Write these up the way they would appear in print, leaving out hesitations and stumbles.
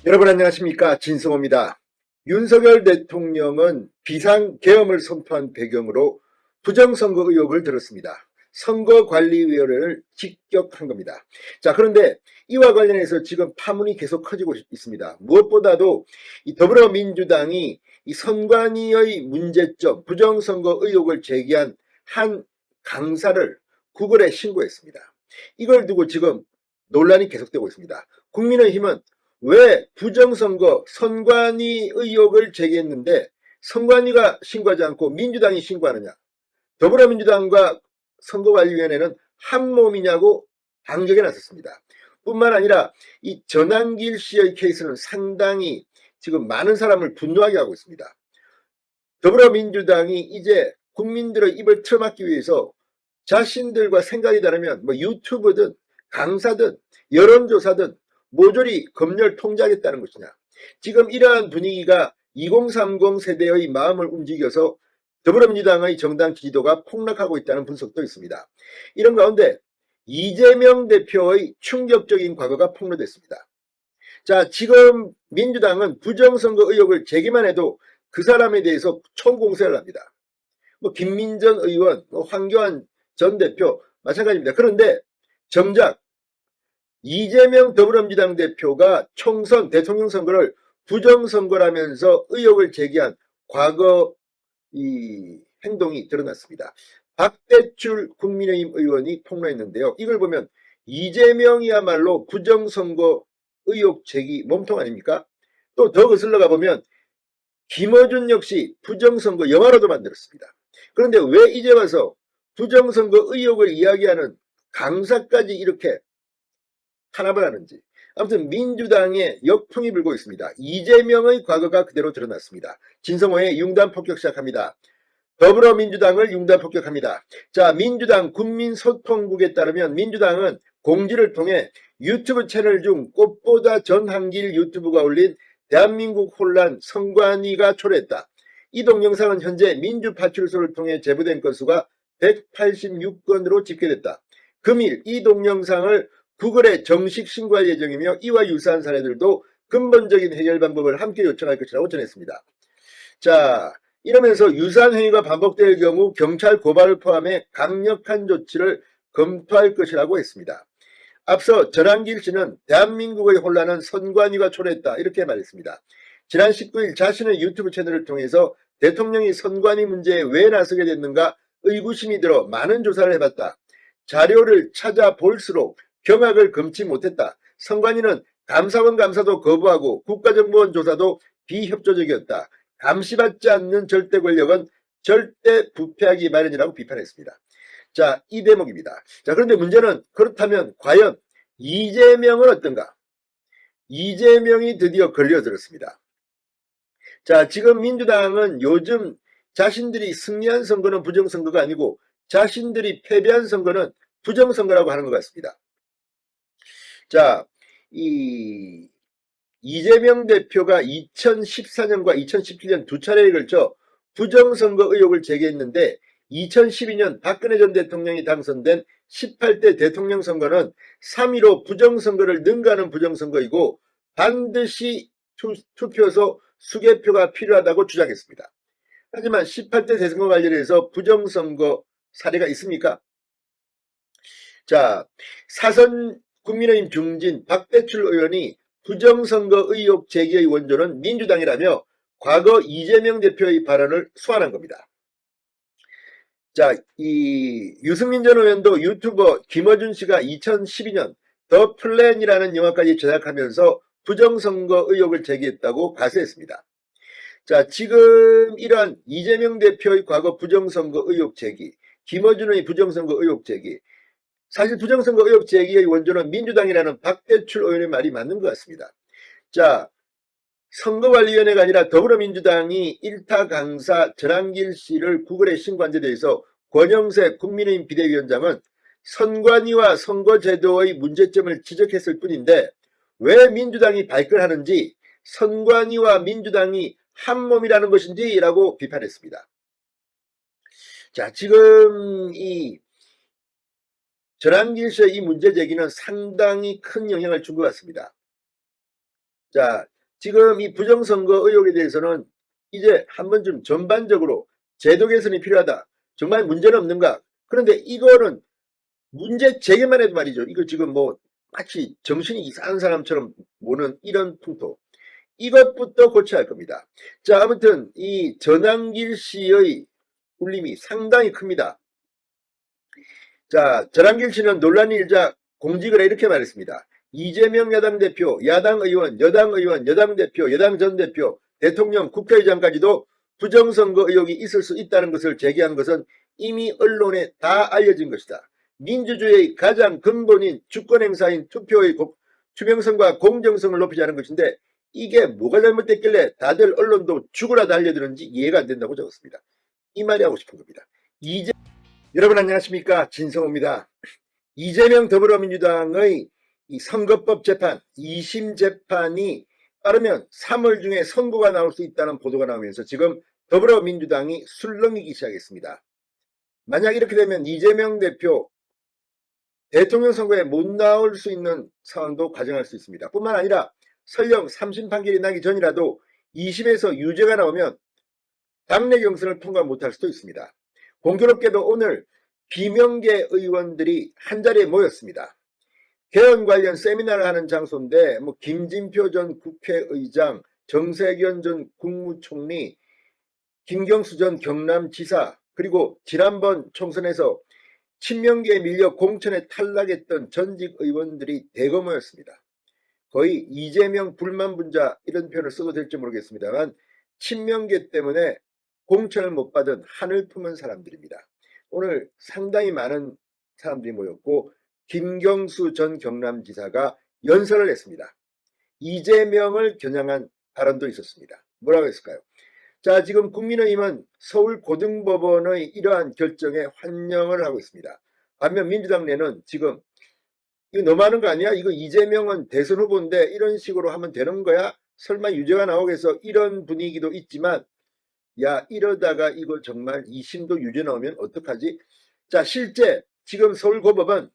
여러분 안녕하십니까, 진성호입니다. 윤석열 대통령은 비상계엄을 선포한 배경으로 부정선거 의혹을 들었습니다. 선거관리위원회를 직격한 겁니다. 자, 그런데 이와 관련해서 지금 파문이 계속 커지고 있습니다. 무엇보다도 이 더불어민주당이 이 선관위의 문제점, 부정선거 의혹을 제기한 한 강사를 구글에 신고했습니다. 이걸 두고 지금 논란이 계속되고 있습니다. 국민의힘은 왜 부정선거 선관위 의혹을 제기했는데 선관위가 신고하지 않고 민주당이 신고하느냐? 더불어민주당과 선거관리위원회는 한 몸이냐고 반격에 나섰습니다. 뿐만 아니라 이 전한길 씨의 케이스는 상당히 지금 많은 사람을 분노하게 하고 있습니다. 더불어민주당이 이제 국민들의 입을 틀어막기 위해서 자신들과 생각이 다르면 유튜브든 강사든 여론조사든 모조리 검열 통제하겠다는 것이냐. 지금 이러한 분위기가 2030 세대의 마음을 움직여서 더불어민주당의 정당 지지도가 폭락하고 있다는 분석도 있습니다. 이런 가운데 이재명 대표의 충격적인 과거가 폭로됐습니다. 자, 지금 민주당은 부정선거 의혹을 제기만 해도 그 사람에 대해서 총공세를 합니다. 김민전 의원, 황교안 전 대표 마찬가지입니다. 그런데 정작 이재명 더불어민주당 대표가 총선 대통령 선거를 부정선거라면서 의혹을 제기한 과거 이 행동이 드러났습니다. 박대출 국민의힘 의원이 폭로했는데요. 이걸 보면 이재명이야말로 부정선거 의혹 제기 몸통 아닙니까? 또 더 거슬러가 보면 김어준 역시 부정선거 영화로도 만들었습니다. 그런데 왜 이제 와서 부정선거 의혹을 이야기하는 강사까지 이렇게 탄압을 하는지. 아무튼 민주당에 역풍이 불고 있습니다. 이재명의 과거가 그대로 드러났습니다. 진성호의 융단 폭격 시작합니다. 더불어민주당을 융단 폭격합니다. 자, 민주당 국민소통국에 따르면 민주당은 공지를 통해 유튜브 채널 중 꽃보다 전한길 유튜브가 올린 대한민국 혼란 선관위가 초래했다. 이 동영상은 현재 민주파출소를 통해 제보된 건수가 186건으로 집계됐다. 금일 이 동영상을 구글에 정식 신고할 예정이며 이와 유사한 사례들도 근본적인 해결 방법을 함께 요청할 것이라고 전했습니다. 자, 이러면서 유사한 행위가 반복될 경우 경찰 고발을 포함해 강력한 조치를 검토할 것이라고 했습니다. 앞서 전한길 씨는 대한민국의 혼란은 선관위가 초래했다 이렇게 말했습니다. 지난 19일 자신의 유튜브 채널을 통해서 대통령이 선관위 문제에 왜 나서게 됐는가 의구심이 들어 많은 조사를 해봤다. 자료를 찾아볼수록 경악을 금치 못했다. 선관위는 감사원 감사도 거부하고 국가정보원 조사도 비협조적이었다. 감시받지 않는 절대 권력은 절대 부패하기 마련이라고 비판했습니다. 자, 이 대목입니다. 자, 그런데 문제는 그렇다면 과연 이재명은 어떤가? 이재명이 드디어 걸려들었습니다. 자, 지금 민주당은 요즘 자신들이 승리한 선거는 부정선거가 아니고 자신들이 패배한 선거는 부정선거라고 하는 것 같습니다. 자, 이재명 대표가 2014년과 2017년 두 차례에 걸쳐 부정선거 의혹을 제기했는데 2012년 박근혜 전 대통령이 당선된 18대 대통령 선거는 3.15 부정선거를 능가하는 부정선거이고 반드시 투표소 수개표가 필요하다고 주장했습니다. 하지만 18대 대선거 관련해서 부정선거 사례가 있습니까? 자, 사선 국민의힘 중진 박대출 의원이 부정선거 의혹 제기의 원조는 민주당이라며 과거 이재명 대표의 발언을 소환한 겁니다. 자, 이 유승민 전 의원도 유튜버 김어준 씨가 2012년 더 플랜이라는 영화까지 제작하면서 부정선거 의혹을 제기했다고 가세했습니다. 자, 지금 이러한 이재명 대표의 과거 부정선거 의혹 제기, 김어준의 부정선거 의혹 제기, 사실 부정선거 의혹 제기의 원조는 민주당이라는 박대출 의원의 말이 맞는 것 같습니다. 자, 선거관리위원회가 아니라 더불어민주당이 일타 강사 전한길 씨를 구글에 신고한 데 대해서 권영세 국민의힘 비대위원장은 선관위와 선거제도의 문제점을 지적했을 뿐인데 왜 민주당이 발끈하는지 선관위와 민주당이 한 몸이라는 것인지 라고 비판했습니다. 자, 지금 이 전한길 씨의 이 문제 제기는 상당히 큰 영향을 준 것 같습니다. 자, 지금 이 부정선거 의혹에 대해서는 이제 한 번쯤 전반적으로 제도 개선이 필요하다. 정말 문제는 없는가? 그런데 이거는 문제 제기만 해도 말이죠. 이거 지금 뭐 마치 정신이 이상한 사람처럼 보는 이런 풍토. 이것부터 고쳐야 할 겁니다. 자, 아무튼 이 전한길 씨의 울림이 상당히 큽니다. 자, 전한길 씨는 논란이 일자 공직을 이렇게 말했습니다. 이재명 야당 대표, 야당 의원, 여당 의원, 여당 대표, 여당 전 대표, 대통령, 국회의장까지도 부정선거 의혹이 있을 수 있다는 것을 제기한 것은 이미 언론에 다 알려진 것이다. 민주주의의 가장 근본인 주권행사인 투표의 투명성과 공정성을 높이자는 것인데 이게 뭐가 잘못됐길래 다들 언론도 죽으라 달려드는지 이해가 안 된다고 적었습니다. 이 말이 하고 싶은 겁니다. 여러분 안녕하십니까, 진성호입니다. 이재명 더불어민주당의 이 선거법 재판 2심 재판이 빠르면 3월 중에 선고가 나올 수 있다는 보도가 나오면서 지금 더불어민주당이 술렁이기 시작했습니다. 만약 이렇게 되면 이재명 대표 대통령 선거에 못 나올 수 있는 상황도 가정할 수 있습니다. 뿐만 아니라 설령 3심 판결이 나기 전이라도 2심에서 유죄가 나오면 당내 경선을 통과 못할 수도 있습니다. 공교롭게도 오늘 비명계 의원들이 한자리에 모였습니다. 개헌 관련 세미나를 하는 장소인데 뭐 김진표 전 국회의장, 정세균 전 국무총리, 김경수 전 경남지사, 그리고 지난번 총선에서 친명계에 밀려 공천에 탈락했던 전직 의원들이 대거 모였습니다. 거의 이재명 불만 분자 이런 표현을 써도 될지 모르겠습니다만 친명계 때문에 공천을 못 받은 한을 품은 사람들입니다. 오늘 상당히 많은 사람들이 모였고 김경수 전 경남지사가 연설을 했습니다. 이재명을 겨냥한 발언도 있었습니다. 뭐라고 했을까요? 자, 지금 국민의힘은 서울고등법원의 이러한 결정에 환영을 하고 있습니다. 반면 민주당 내는 지금 이거 너무하는 거 아니야? 이거 이재명은 대선 후보인데 이런 식으로 하면 되는 거야? 설마 유죄가 나오겠어? 이런 분위기도 있지만 야, 이러다가 이거 정말 2심도 유죄 나오면 어떡하지? 자, 실제 지금 서울고법은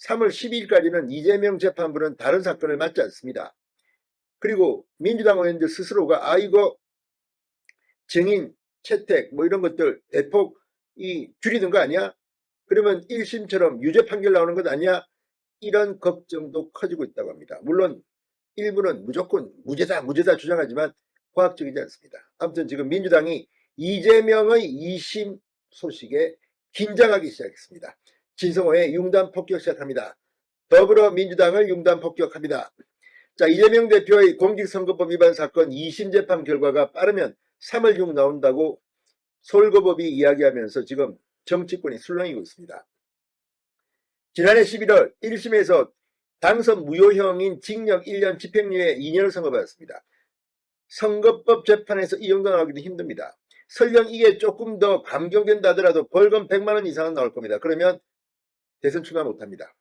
3월 12일까지는 이재명 재판부는 다른 사건을 맡지 않습니다. 그리고 민주당 의원들 스스로가 이거 증인 채택 뭐 이런 것들 대폭 줄이는 거 아니야? 그러면 1심처럼 유죄 판결 나오는 것 아니야? 이런 걱정도 커지고 있다고 합니다. 물론 일부는 무조건 무죄다 주장하지만 과학적이지 않습니다. 아무튼 지금 민주당이 이재명의 2심 소식에 긴장하기 시작했습니다. 진성호의 융단 폭격 시작합니다. 더불어민주당을 융단 폭격합니다. 자, 이재명 대표의 공직선거법 위반 사건 2심 재판 결과가 빠르면 3월 중 나온다고 서울고법이 이야기하면서 지금 정치권이 술렁이고 있습니다. 지난해 11월 1심에서 당선 무효형인 징역 1년 집행유예 2년을 선고받았습니다. 선거법 재판에서 이 정도 나오기도 힘듭니다. 설령 이게 조금 더 감경된다 하더라도 벌금 100만 원 이상은 나올 겁니다. 그러면 대선 출마 못합니다.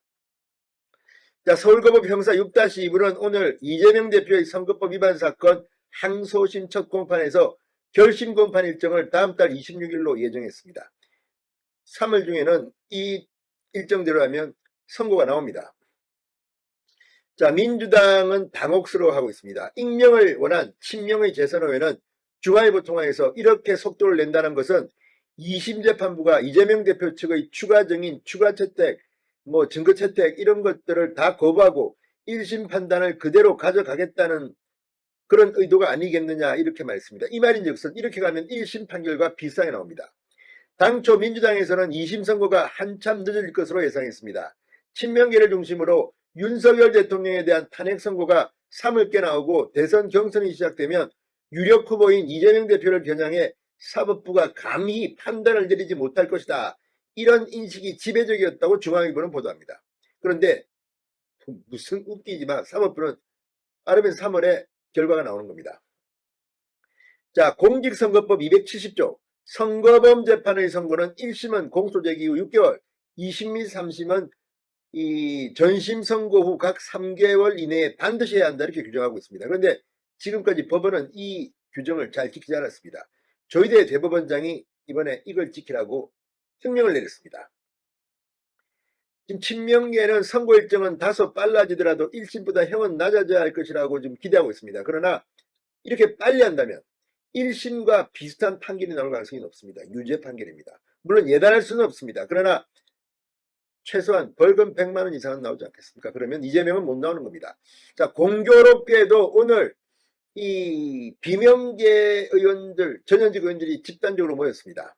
자, 서울고법 형사 6-2부는 오늘 이재명 대표의 선거법 위반 사건 항소심 첫 공판에서 결심 공판 일정을 다음 달 26일로 예정했습니다. 3월 중에는 이 일정대로 하면 선고가 나옵니다. 자, 민주당은 당혹스러워하고 있습니다. 익명을 원한 친명의 재선의회는 중앙일보 통화에서 이렇게 속도를 낸다는 것은 2심 재판부가 이재명 대표 측의 추가 증인, 추가 채택, 뭐 증거 채택 이런 것들을 다 거부하고 1심 판단을 그대로 가져가겠다는 그런 의도가 아니겠느냐 이렇게 말했습니다. 이 말인즉슨 이렇게 가면 1심 판결과 비슷하게 나옵니다. 당초 민주당에서는 2심 선고가 한참 늦어질 것으로 예상했습니다. 친명계를 중심으로 윤석열 대통령에 대한 탄핵 선고가 3월께 나오고 대선 경선이 시작되면 유력 후보인 이재명 대표를 겨냥해 사법부가 감히 판단을 내리지 못할 것이다. 이런 인식이 지배적이었다고 중앙일보는 보도합니다. 그런데 무슨 웃기지만 사법부는 빠르면 3월에 결과가 나오는 겁니다. 자, 공직선거법 270조 선거범 재판의 선고는 1심은 공소제기 후 6개월, 2심 및 3심은 이 전심 선고 후 각 3개월 이내에 반드시 해야 한다 이렇게 규정하고 있습니다. 그런데 지금까지 법원은 이 규정을 잘 지키지 않았습니다. 조희대 대법원장이 이번에 이걸 지키라고 형령을 내렸습니다. 지금 친명계는 선거 일정은 다소 빨라지더라도 1심보다 형은 낮아져야 할 것이라고 지금 기대하고 있습니다. 그러나 이렇게 빨리 한다면 1심과 비슷한 판결이 나올 가능성이 높습니다. 유죄 판결입니다. 물론 예단할 수는 없습니다. 그러나 최소한 벌금 100만 원 이상은 나오지 않겠습니까? 그러면 이재명은 못 나오는 겁니다. 자, 공교롭게도 오늘 이 비명계 의원들, 전현직 의원들이 집단적으로 모였습니다.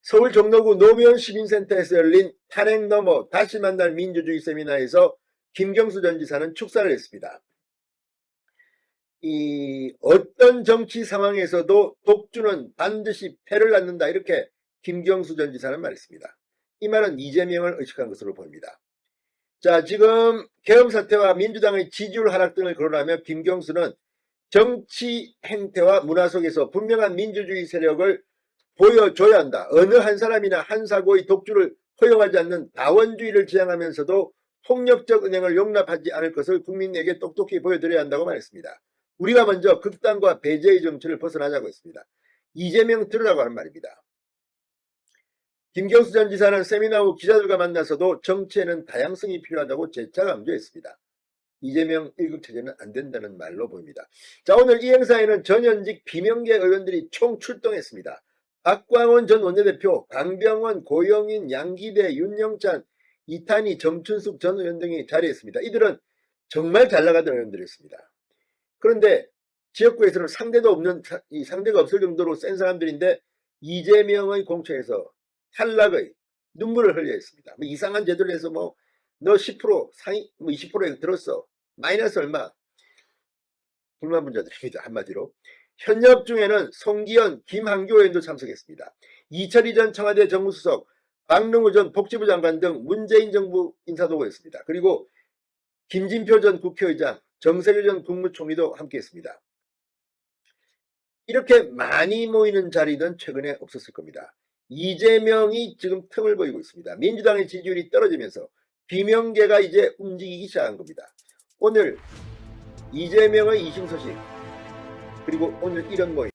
서울 종로구 노무현 시민센터에서 열린 탄핵 넘어 다시 만날 민주주의 세미나에서 김경수 전 지사는 축사를 했습니다. 이 어떤 정치 상황에서도 독주는 반드시 패를 낳는다, 이렇게 김경수 전 지사는 말했습니다. 이 말은 이재명을 의식한 것으로 보입니다. 자, 지금 계엄 사태와 민주당의 지지율 하락 등을 거론하며 김경수는 정치 행태와 문화 속에서 분명한 민주주의 세력을 보여줘야 한다. 어느 한 사람이나 한 사고의 독주를 허용하지 않는 다원주의를 지향하면서도 폭력적 은행을 용납하지 않을 것을 국민에게 똑똑히 보여드려야 한다고 말했습니다. 우리가 먼저 극단과 배제의 정치를 벗어나자고 했습니다. 이재명 들으라고 하는 말입니다. 김경수 전 지사는 세미나 후 기자들과 만나서도 정치에는 다양성이 필요하다고 재차 강조했습니다. 이재명 1급 체제는 안 된다는 말로 보입니다. 자, 오늘 이 행사에는 전현직 비명계 의원들이 총 출동했습니다. 박광원 전 원내대표, 강병원, 고영인, 양기대, 윤영찬, 이탄희, 정춘숙 전 의원 등이 자리했습니다. 이들은 정말 잘 나가던 의원들이었습니다. 그런데 지역구에서는 상대가 없을 정도로 센 사람들인데 이재명의 공천에서 탈락의 눈물을 흘려야 했습니다. 뭐 이상한 제도를 해서 너 10% 상위 20%에 들었어. 마이너스 얼마? 불만 분자들입니다. 한마디로. 현역 중에는 송기현, 김한교 의원도 참석했습니다. 이철희 전 청와대 정무수석, 박능우 전 복지부 장관 등 문재인 정부 인사도 모였습니다. 그리고 김진표 전 국회의장, 정세균 전 국무총리도 함께했습니다. 이렇게 많이 모이는 자리는 최근에 없었을 겁니다. 이재명이 지금 틈을 보이고 있습니다. 민주당의 지지율이 떨어지면서 비명계가 이제 움직이기 시작한 겁니다. 오늘 이재명의 이심 소식, 그리고 오늘 이런 모임.